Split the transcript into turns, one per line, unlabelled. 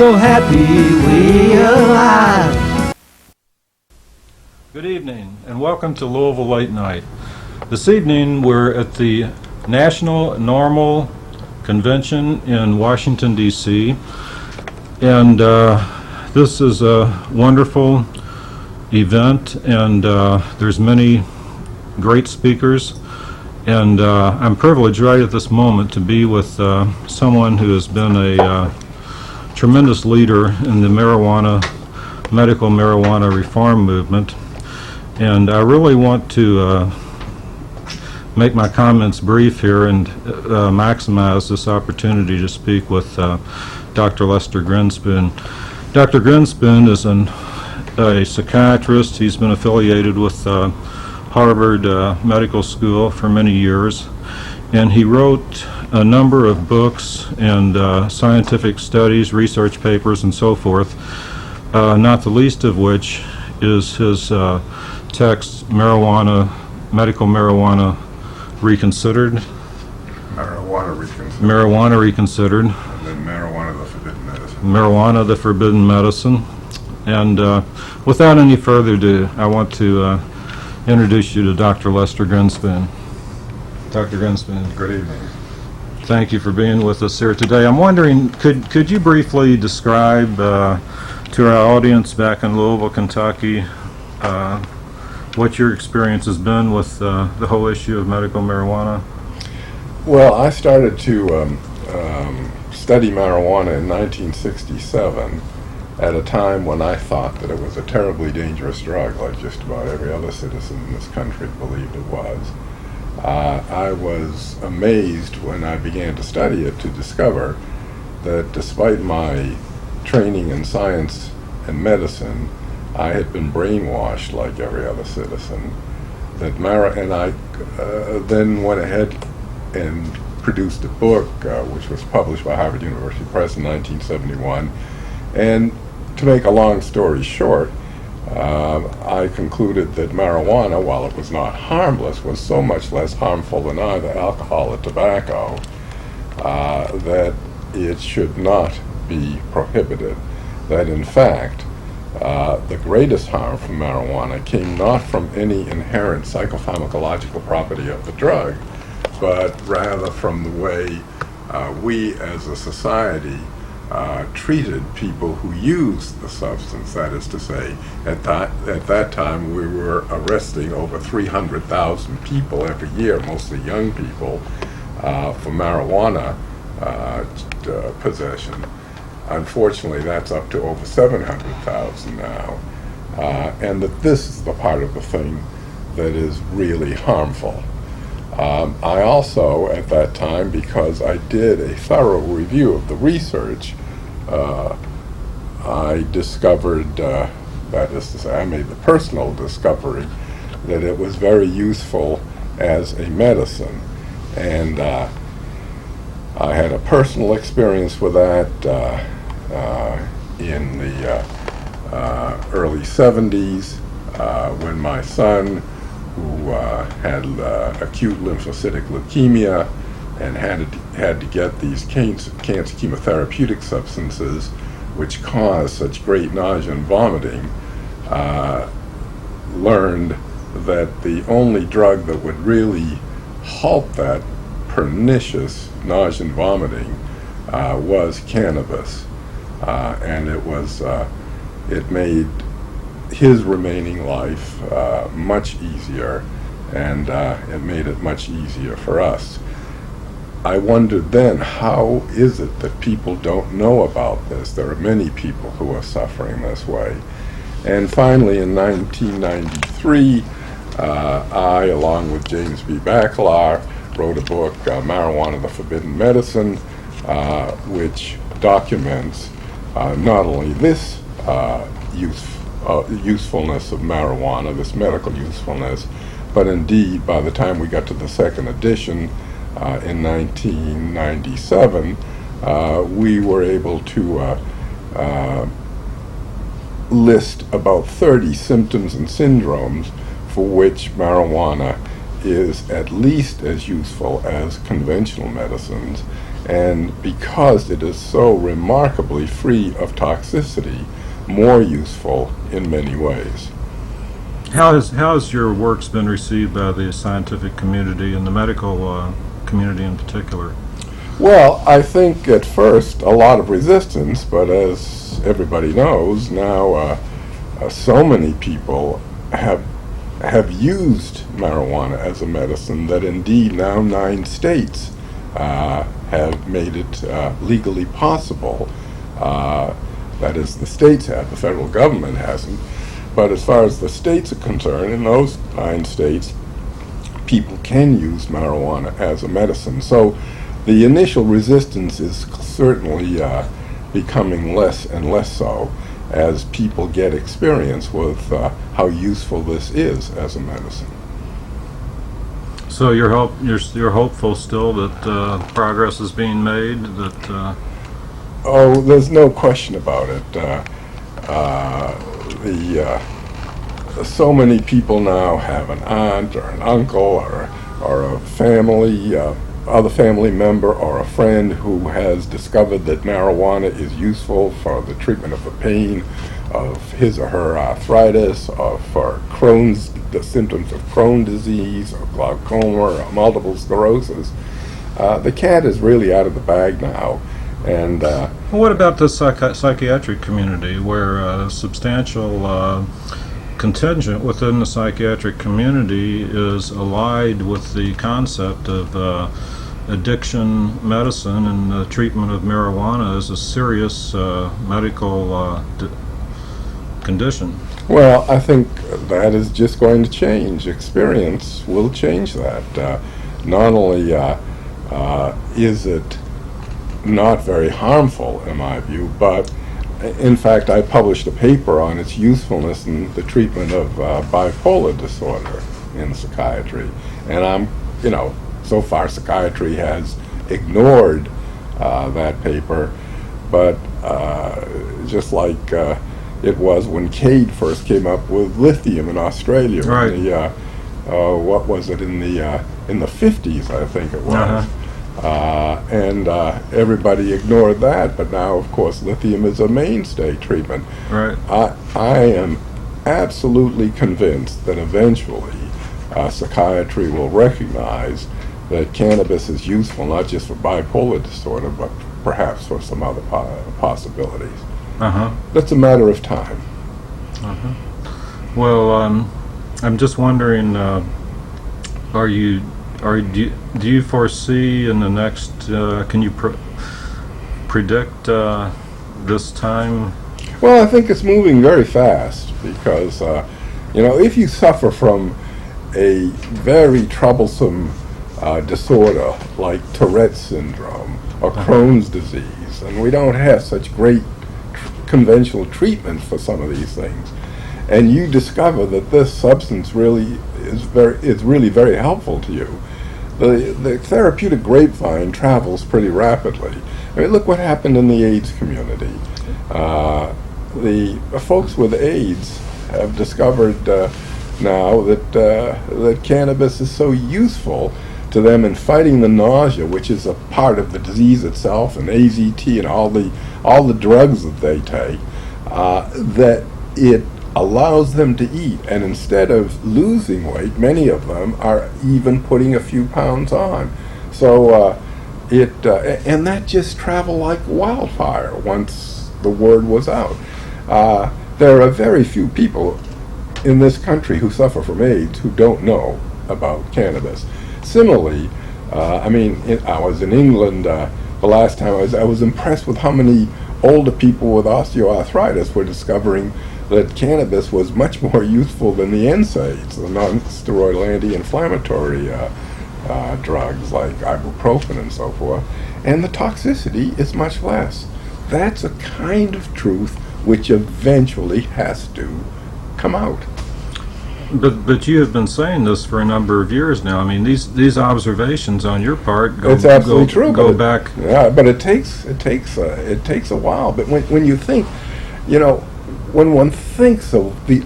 so happy we alive.
Good evening and welcome to Louisville Late Night. This evening we're at the National Normal Convention in Washington, D.C. and this is a wonderful event, and there's many great speakers, and I'm privileged right at this moment to be with someone who has been a tremendous leader in the medical marijuana reform movement. And I really want to make my comments brief here and maximize this opportunity to speak with Dr. Lester Grinspoon. Dr. Grinspoon is a psychiatrist. He's been affiliated with Harvard Medical School for many years, and he wrote a number of books and scientific studies, research papers, and so forth, not the least of which is his text, Medical Marijuana Reconsidered. Marijuana Reconsidered.
And then Marijuana, the Forbidden Medicine.
Marijuana, the Forbidden Medicine. And without any further ado, I want to introduce you to Dr. Lester Grinspoon. Dr. Grinspoon.
Good evening.
Thank you for being with us here today. I'm wondering, could you briefly describe to our audience back in Louisville, Kentucky, what your experience has been with the whole issue of medical marijuana?
Well, I started to study marijuana in 1967 at a time when I thought that it was a terribly dangerous drug, like just about every other citizen in this country believed it was. I was amazed when I began to study it to discover that despite my training in science and medicine, I had been brainwashed like every other citizen. And I then went ahead and produced a book which was published by Harvard University Press in 1971. And to make a long story short, I concluded that marijuana, while it was not harmless, was so much less harmful than either alcohol or tobacco that it should not be prohibited. That in fact, the greatest harm from marijuana came not from any inherent psychopharmacological property of the drug, but rather from the way we as a society treated people who used the substance. That is to say, at that time we were arresting over 300,000 people every year, mostly young people, for marijuana possession. Unfortunately, that's up to over 700,000 now, and that this is the part of the thing that is really harmful. I also, at that time, because I did a thorough review of the research, I discovered, that is to say, I made the personal discovery that it was very useful as a medicine. And I had a personal experience with that in the early 70s when my son, who had acute lymphocytic leukemia and had to get these cancer chemotherapeutic substances which cause such great nausea and vomiting, learned that the only drug that would really halt that pernicious nausea and vomiting was cannabis, and it made his remaining life much easier, and it made it much easier for us. I wondered then, how is it that people don't know about this? There are many people who are suffering this way. And finally, in 1993, I, along with James B. Baccalar, wrote a book, Marijuana, the Forbidden Medicine, which documents not only this usefulness of marijuana, this medical usefulness, but indeed, by the time we got to the second edition in 1997, we were able to list about 30 symptoms and syndromes for which marijuana is at least as useful as conventional medicines, and because it is so remarkably free of toxicity, more useful in many ways.
How has your works been received by the scientific community and the medical community in particular?
Well, I think at first a lot of resistance, but as everybody knows now, so many people have used marijuana as a medicine that indeed now 9 states have made it legally possible. That is, the states have, the federal government hasn't. But as far as the states are concerned, in those 9 states, people can use marijuana as a medicine. So the initial resistance is certainly becoming less and less so as people get experience with how useful this is as a medicine.
So you're hopeful still that progress is being made, that
Oh, there's no question about it. So many people now have an aunt or an uncle or a family, other family member or a friend who has discovered that marijuana is useful for the treatment of the pain of his or her arthritis, or for the symptoms of Crohn's disease, or glaucoma, or multiple sclerosis. The cat is really out of the bag now. And
what about the psychiatric community, where a substantial contingent within the psychiatric community is allied with the concept of addiction medicine and the treatment of marijuana as a serious medical condition?
Well, I think that is just going to change. Experience will change that. Not only is it not very harmful, in my view, but in fact I published a paper on its usefulness in the treatment of bipolar disorder in psychiatry. And so far psychiatry has ignored that paper, but just like it was when Cade first came up with lithium in Australia.
Right.
What was it, in the 50s, I think it was. And everybody ignored that, but now, of course, lithium is a mainstay treatment.
Right.
I am absolutely convinced that eventually psychiatry will recognize that cannabis is useful not just for bipolar disorder, but perhaps for some other possibilities. That's a matter of time.
Well, I'm just wondering, do you foresee in the next, can you predict this time?
Well, I think it's moving very fast because, if you suffer from a very troublesome disorder like Tourette's syndrome or Crohn's disease, and we don't have such great conventional treatment for some of these things, and you discover that this substance really is really very helpful to you, the therapeutic grapevine travels pretty rapidly. I mean, look what happened in the AIDS community. The folks with AIDS have discovered now that cannabis is so useful to them in fighting the nausea, which is a part of the disease itself, and AZT and all the drugs that they take, that it allows them to eat, and instead of losing weight, many of them are even putting a few pounds on. So and that just traveled like wildfire once the word was out. There are very few people in this country who suffer from AIDS who don't know about cannabis. Similarly, I was in England the last time I was impressed with how many older people with osteoarthritis were discovering that cannabis was much more useful than the NSAIDs, the non-steroidal anti-inflammatory drugs like ibuprofen and so forth, and the toxicity is much less. That's a kind of truth which eventually has to come out.
But you have been saying this for a number of years now. I mean, these observations on your part
It's absolutely true.
Go back.
Yeah, but it takes a while. But when you think, when one thinks of the